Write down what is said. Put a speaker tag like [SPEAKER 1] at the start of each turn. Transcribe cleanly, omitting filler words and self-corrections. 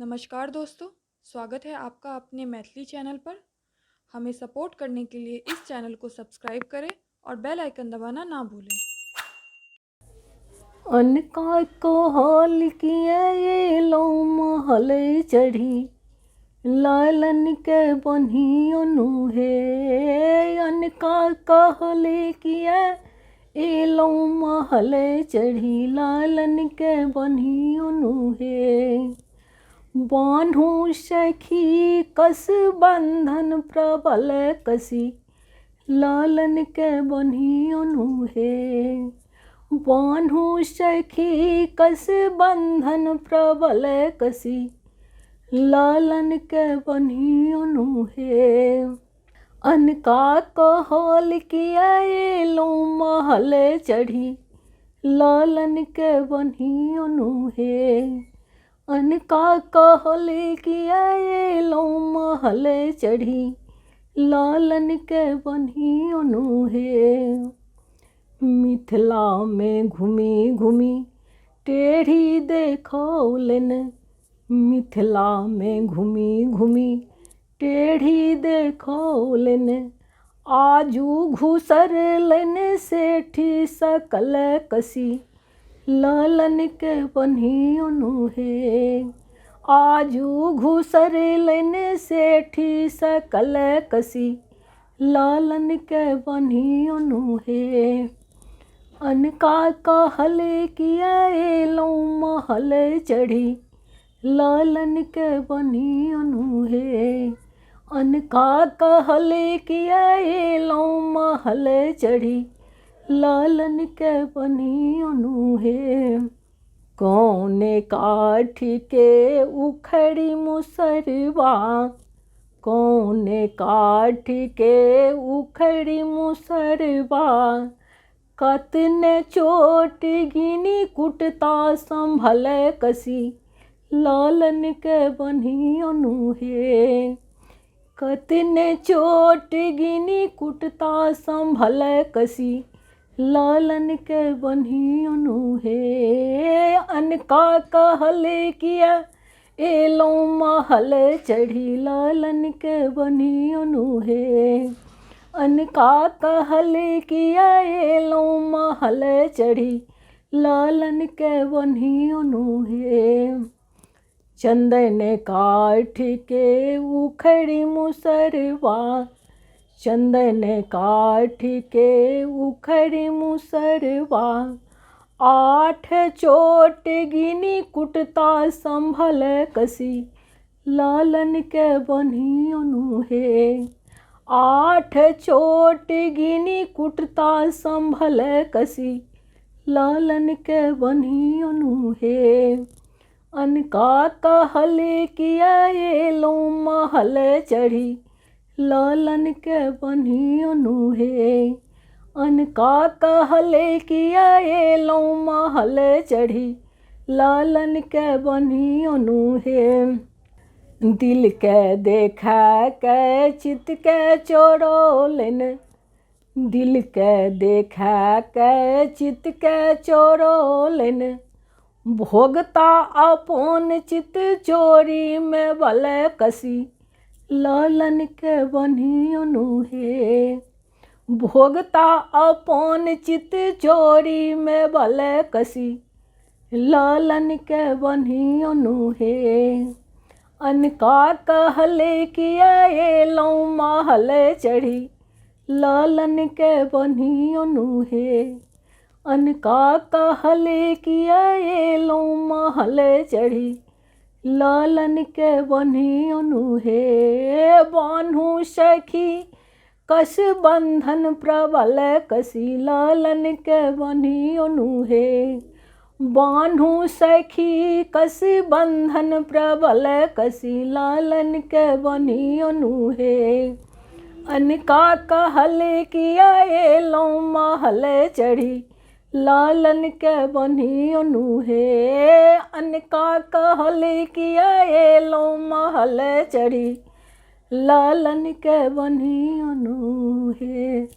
[SPEAKER 1] नमस्कार दोस्तों, स्वागत है आपका अपने मैथिली चैनल पर। हमें सपोर्ट करने के लिए इस चैनल को सब्सक्राइब करें और बेल आइकन दबाना ना भूलें।
[SPEAKER 2] अनका कहल किया ये लो महल चढ़ी लालन के बन्हियोनु हे। अनका कहल किया ये लो महल चढ़ी लालन के बन्हियोनु हे। बान्हू सखी कस बंधन प्रबल कसी लालन के बन्हियोनु हे। बान्हू सखी कस बंधन प्रबल कसी लालन के बन्हियोनु हे। अनका कहल किया ये लो महल चढ़ी लालन के बन्हियोनु हे। अनका कहल किया ये लो महल चढ़ी लालन के बन्हियोनु हे। मिथिला में घूमी घूमी टेढ़ी देखौलन। मिथिला में घूमी घूमी टेढ़ी देखौलन। आजू घुसरलन सेठी सकल कसी लालन के बन्हियोनु हे। आजू घुसरलन सेठी सकल कसी लालन के बन्हियोनु हे। अनका कहल किया ये लो महल चढ़ी लालन के बन्हियोनु हे। अनका कहल किया ये लो महल चढ़ी लालन के बन्हियोनु हे। कौने काठी के उखड़ी मुसरवा। कौने काठी के उखड़ी मुसरवा। कतने चोट गिनी कुटता संभल कसी लालन के बन्हियोनु हे। कतने चोट गिनी कुटता संभल कसी लालन के बन्हियोनु हे। अनका कहल किया ये लो महल चढ़ी लालन के बन्हियोनु हे। अनका कहल किया ये लो महल चढ़ी लालन के बन्हियोनु हे। चंदन काठ के उखड़ी मुसरवा। चंदन काठ के उखड़ी मुसरवा। 8 चोट गिनी कुटता संभल कसी लालन के बन्हियोनु हे। 8 चोट गिनी कुटता संभल कसी लालन के बन्हियोनु हे। अनका कहल किया ये लो महल चढ़ी लालन के बन्हियोनु हे। अनका कहल किया ये लो महल चढ़ी लालन के बन्हियोनु हे। दिल के देखा के चित के चोरोलन। दिल के देखा के चित के चोरोलन। भोगता अपन चित चोरी में बल कसी लालन के बन्हियोनु हे। भोगता अपन चित चोरी में बल कसी लालन के बन्हियोनु हे। अनका कहल किया ये लो महल चढ़ी लालन के बन्हियोनु हे। अनका कहल किया ये लो महल चढ़ी लालन के बन्हियोनु हे। बान्हू सखी कस बंधन प्रबल कसी लालन के बन्हियोनु हे। बान्हू सखी कस बंधन प्रबल कसी लालन के बन्हियोनु हे। अनका कहल किया ये लो महल चढ़ी लालन के बन्हियोनु हे। अनका कहल किया ये लो महल चढ़ी लालन के बन्हियोनु हे।